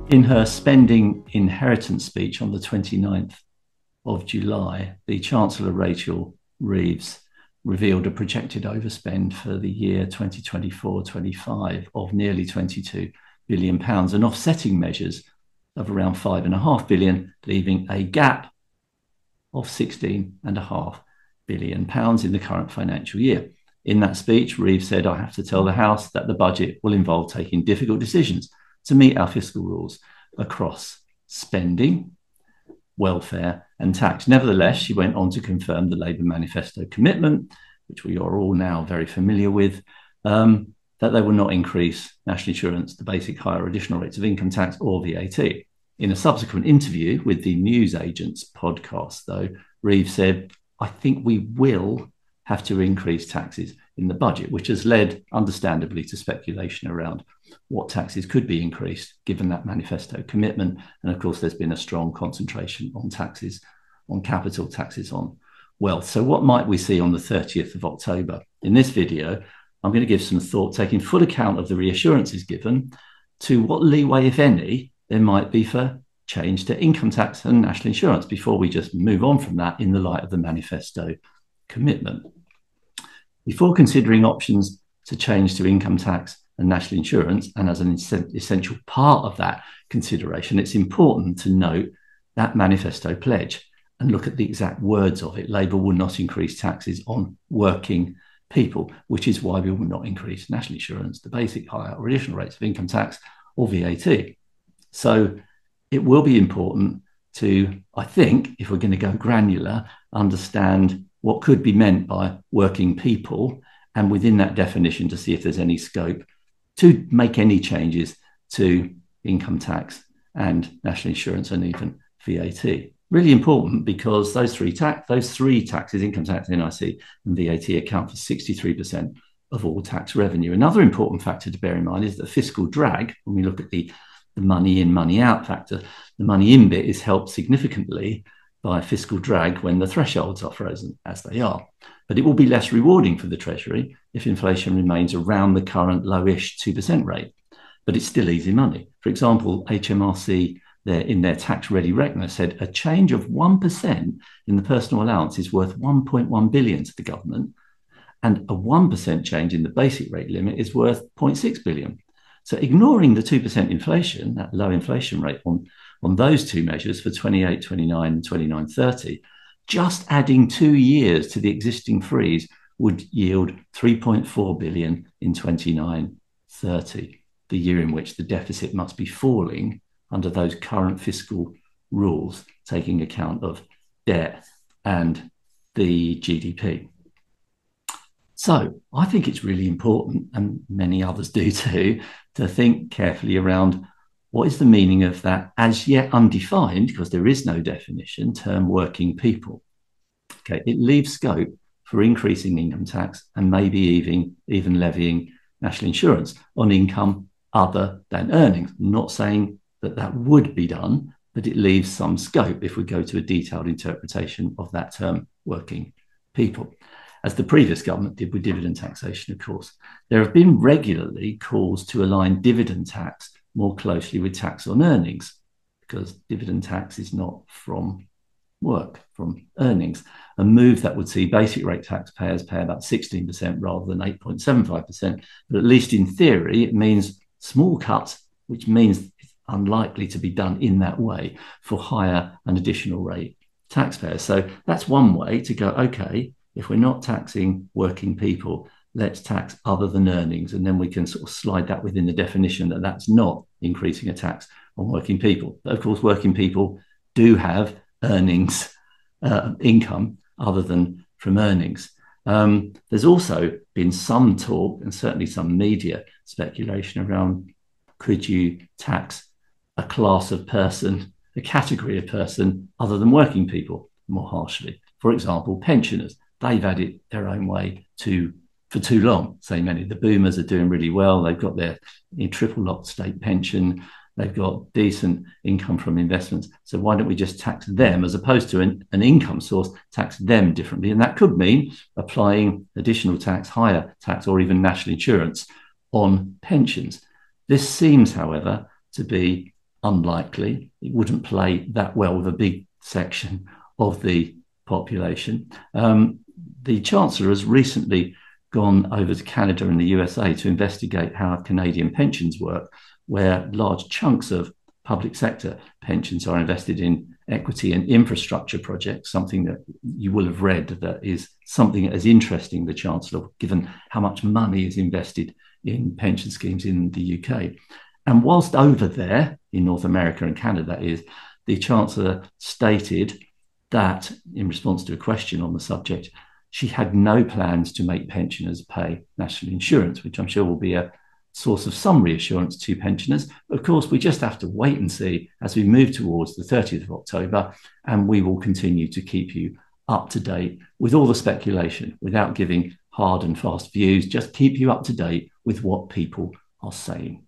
In her spending inheritance speech on the 29th of July, the Chancellor Rachel Reeves revealed a projected overspend for the year 2024-25 of nearly £22 billion and offsetting measures of around £5.5 billion, leaving a gap of £16.5 billion in the current financial year. In that speech, Reeves said, "I have to tell the House that the budget will involve taking difficult decisions to meet our fiscal rules across spending, welfare and tax." Nevertheless, she went on to confirm the Labour manifesto commitment, which we are all now very familiar with, that they will not increase national insurance, the basic, higher additional rates of income tax or VAT. In a subsequent interview with the Newsagents podcast, though, Reeves said, "I think we will have to increase taxes in the budget," which has led, understandably, to speculation around what taxes could be increased given that manifesto commitment. And of course, there's been a strong concentration on taxes on capital, taxes on wealth. So what might we see on the 30th of October? In this video, I'm going to give some thought, taking full account of the reassurances given, to what leeway, if any, there might be for change to income tax and national insurance before we just move on from that in the light of the manifesto commitment. Before considering options to change to income tax and national insurance, and as an essential part of that consideration, it's important to note that manifesto pledge and look at the exact words of it. Labour will not increase taxes on working people, which is why we will not increase national insurance, the basic, higher or additional rates of income tax or VAT. So it will be important to, I think, if we're going to go granular, understand what could be meant by working people, and within that definition to see if there's any scope to make any changes to income tax and national insurance and even VAT. Really important because those three taxes, income tax, NIC and VAT, account for 63% of all tax revenue. Another important factor to bear in mind is the fiscal drag. When we look at the money in, money out factor, the money in bit is helped significantly by fiscal drag when the thresholds are frozen, as they are. But it will be less rewarding for the Treasury if inflation remains around the current lowish 2% rate. But it's still easy money. For example, HMRC, in their tax ready reckoner, said a change of 1% in the personal allowance is worth 1.1 billion to the government, and a 1% change in the basic rate limit is worth 0.6 billion. So ignoring the 2% inflation, that low inflation rate on those two measures for 28, 29 and 29, 30, just adding 2 years to the existing freeze would yield 3.4 billion in 29, 30, the year in which the deficit must be falling under those current fiscal rules, taking account of debt and the GDP. So I think it's really important, and many others do too, to think carefully around what is the meaning of that as yet undefined, because there is no definition, term working people. Okay, it leaves scope for increasing income tax and maybe even levying national insurance on income other than earnings. I'm not saying that would be done, but it leaves some scope if we go to a detailed interpretation of that term working people, as the previous government did with dividend taxation, of course. There have been regularly calls to align dividend tax more closely with tax on earnings, because dividend tax is not from work, from earnings, a move that would see basic rate taxpayers pay about 16% rather than 8.75%. But at least in theory, it means small cuts, which means it's unlikely to be done in that way for higher and additional rate taxpayers. So that's one way to go, okay, if we're not taxing working people, let's tax other than earnings. And then we can sort of slide that within the definition that that's not increasing a tax on working people. But of course, working people do have earnings, income other than from earnings. There's also been some talk and certainly some media speculation around, could you tax a class of person, a category of person other than working people more harshly? For example, pensioners. They've had it their own way for too long, say many. The boomers are doing really well. They've got their triple locked state pension. They've got decent income from investments. So why don't we just tax them as opposed to an income source, tax them differently? And that could mean applying additional tax, higher tax, or even national insurance on pensions. This seems, however, to be unlikely. It wouldn't play that well with a big section of the population. The Chancellor has recently gone over to Canada and the USA to investigate how Canadian pensions work, where large chunks of public sector pensions are invested in equity and infrastructure projects, something that you will have read that is something that is interesting the Chancellor, given how much money is invested in pension schemes in the UK. And whilst over there in North America and Canada the Chancellor stated that in response to a question on the subject, she had no plans to make pensioners pay national insurance, which I'm sure will be a source of some reassurance to pensioners. Of course, we just have to wait and see as we move towards the 30th of October, and we will continue to keep you up to date with all the speculation without giving hard and fast views, just keep you up to date with what people are saying.